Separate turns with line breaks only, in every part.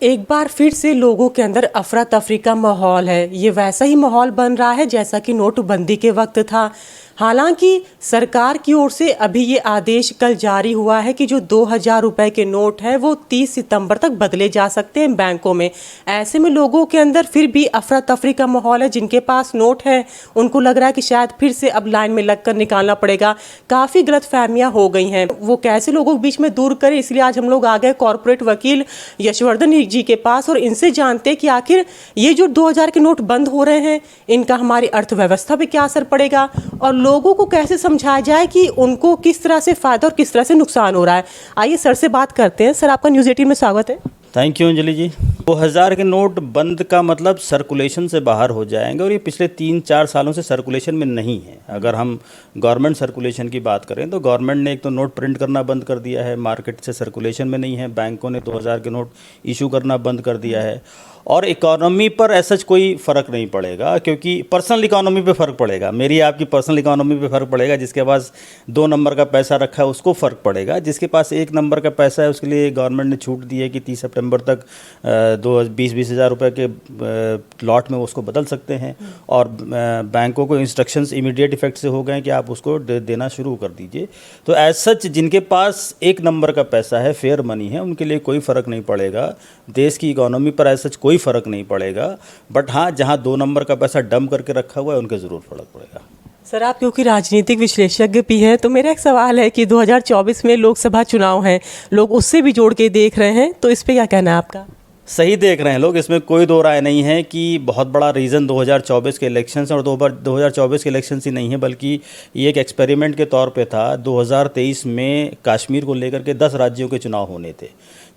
एक बार फिर से लोगों के अंदर अफरा तफरी का माहौल है। ये वैसा ही माहौल बन रहा है जैसा कि नोटबंदी के वक्त था। हालांकि सरकार की ओर से अभी ये आदेश कल जारी हुआ है कि जो 2000 रुपए के नोट है वो 30 सितंबर तक बदले जा सकते हैं बैंकों में। ऐसे में लोगों के अंदर फिर भी अफरा तफरी का माहौल है। जिनके पास नोट है उनको लग रहा है कि शायद फिर से अब लाइन में लगकर निकालना पड़ेगा। काफ़ी गलतफहमियां हो गई हैं, वो कैसे लोगों के बीच में दूर करें, इसलिए आज हम लोग आ गए कॉर्पोरेट वकील यशवर्धन जी के पास और इनसे जानते कि आखिर ये जो 2000 के नोट बंद हो रहे हैं इनका हमारी अर्थव्यवस्था पे क्या असर पड़ेगा और लोगों को कैसे समझाया जाए कि उनको किस तरह से फ़ायदा और किस तरह से नुकसान हो रहा है। आइए सर से बात करते हैं। सर, आपका न्यूज़ 18 में स्वागत है।
थैंक यू अंजलि जी। 2000 के नोट बंद का मतलब सर्कुलेशन से बाहर हो जाएंगे और ये पिछले 3-4 सालों से सर्कुलेशन में नहीं है। अगर हम गवर्नमेंट सर्कुलेशन की बात करें तो गवर्नमेंट ने एक तो नोट प्रिंट करना बंद कर दिया है, मार्केट से सर्कुलेशन में नहीं है। बैंकों ने 2000 के नोट इशू करना बंद कर दिया है और इकोनॉमी पर ऐसा कोई फ़र्क नहीं पड़ेगा, क्योंकि पर्सनल इकोनॉमी पे फ़र्क पड़ेगा। मेरी आपकी पर्सनल इकोनॉमी पे फ़र्क पड़ेगा। जिसके पास 2 नंबर का पैसा रखा है उसको फ़र्क पड़ेगा। जिसके पास 1 नंबर का पैसा है उसके लिए गवर्नमेंट ने छूट दी है कि 30 सितंबर तक 20 हज़ार रुपये के लॉट में उसको बदल सकते हैं और बैंकों को इंस्ट्रक्शंस इमीडिएट इफेक्ट से हो गए कि आप उसको देना शुरू कर दीजिए। तो एज सच जिनके पास 1 नंबर का पैसा है, फेयर मनी है, उनके लिए कोई फ़र्क नहीं पड़ेगा। देश की इकोनॉमी पर एज सच कोई फ़र्क नहीं पड़ेगा। बट हाँ, जहाँ 2 नंबर का पैसा डंप करके रखा हुआ है उनके ज़रूर फ़र्क पड़ेगा।
सर, आप क्योंकि राजनीतिक विश्लेषज्ञ भी हैं तो मेरा एक सवाल है कि 2024 में लोकसभा चुनाव हैं, लोग उससे भी जोड़ के देख रहे हैं, तो इस पे क्या कहना है आपका?
सही देख रहे हैं लोग, इसमें कोई दो राय नहीं है कि बहुत बड़ा रीज़न 2024 के इलेक्शंस और 2024 के इलेक्शंस ही नहीं है, बल्कि ये एक एक्सपेरिमेंट के तौर पे था। 2023 में कश्मीर को लेकर के 10 राज्यों के चुनाव होने थे,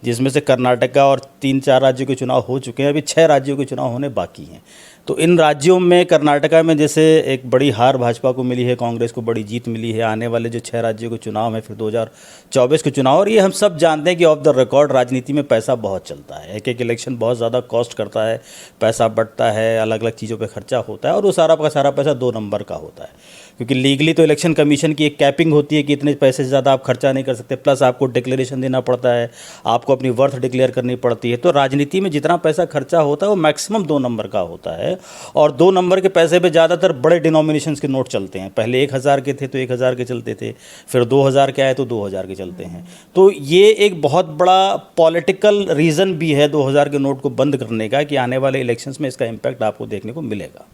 जिसमें से कर्नाटका और 3-4 राज्यों के चुनाव हो चुके हैं। अभी 6 राज्यों के चुनाव होने बाकी हैं। तो इन राज्यों में कर्नाटका में जैसे एक बड़ी हार भाजपा को मिली है, कांग्रेस को बड़ी जीत मिली है। आने वाले जो 6 राज्यों के चुनाव हैं, फिर 2024 के चुनाव, और ये हम सब जानते हैं कि ऑफ द रिकॉर्ड राजनीति में पैसा बहुत चलता है। एक इलेक्शन बहुत ज़्यादा कॉस्ट करता है, पैसा बढ़ता है, अलग अलग चीज़ों पे खर्चा होता है और वो सारा का सारा पैसा 2 नंबर का होता है। क्योंकि लीगली तो इलेक्शन कमीशन की एक कैपिंग होती है कि इतने पैसे से ज़्यादा आप खर्चा नहीं कर सकते, प्लस आपको डिक्लेरेशन देना पड़ता है, आपको अपनी वर्थ डिक्लेयर करनी पड़ती है। तो राजनीति में जितना पैसा खर्चा होता है वो मैक्सिमम 2 नंबर का होता है और 2 नंबर के पैसे पे ज़्यादातर बड़े डिनोमिनेशंस के नोट चलते हैं। पहले 1000 के थे तो 1000 के चलते थे, फिर 2000 के आए तो 2000 के चलते हैं। तो ये एक बहुत बड़ा पॉलिटिकल रीज़न भी है 2000 के नोट को बंद करने का कि आने वाले इलेक्शंस में इसका इम्पैक्ट आपको देखने को मिलेगा।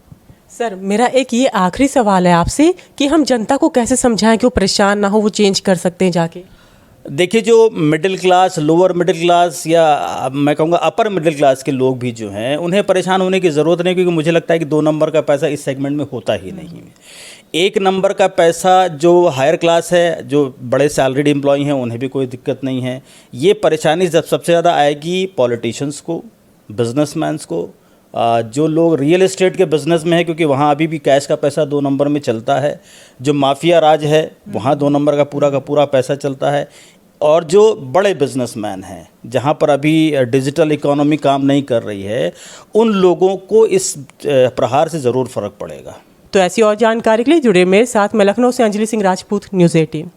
सर, मेरा एक ये आखिरी सवाल है आपसे कि हम जनता को कैसे समझाएं कि वो परेशान ना हो, वो चेंज कर सकते हैं जाके।
देखिए, जो middle class, lower middle class या मैं कहूँगा अपर मिडिल क्लास के लोग भी जो हैं उन्हें परेशान होने की ज़रूरत नहीं, क्योंकि मुझे लगता है कि 2 नंबर का पैसा इस सेगमेंट में होता ही नहीं है। 1 नंबर का पैसा जो हायर क्लास है, जो बड़े सैलरीड एम्प्लॉय हैं, उन्हें भी कोई दिक्कत नहीं है। ये परेशानी जब सबसे ज़्यादा आएगी पॉलिटिशियंस को, बिजनेसमैन्स को, जो लोग रियल एस्टेट के बिज़नेस में है, क्योंकि वहाँ अभी भी कैश का पैसा 2 नंबर में चलता है। जो माफिया राज है वहाँ 2 नंबर का पूरा पैसा चलता है। और जो बड़े बिजनेसमैन हैं, जहाँ पर अभी डिजिटल इकोनॉमी काम नहीं कर रही है, उन लोगों को इस प्रहार से ज़रूर फ़र्क पड़ेगा।
तो ऐसी और जानकारी के लिए जुड़े मेरे साथ। मैं लखनऊ से अंजलि सिंह राजपूत, न्यूज़ 18।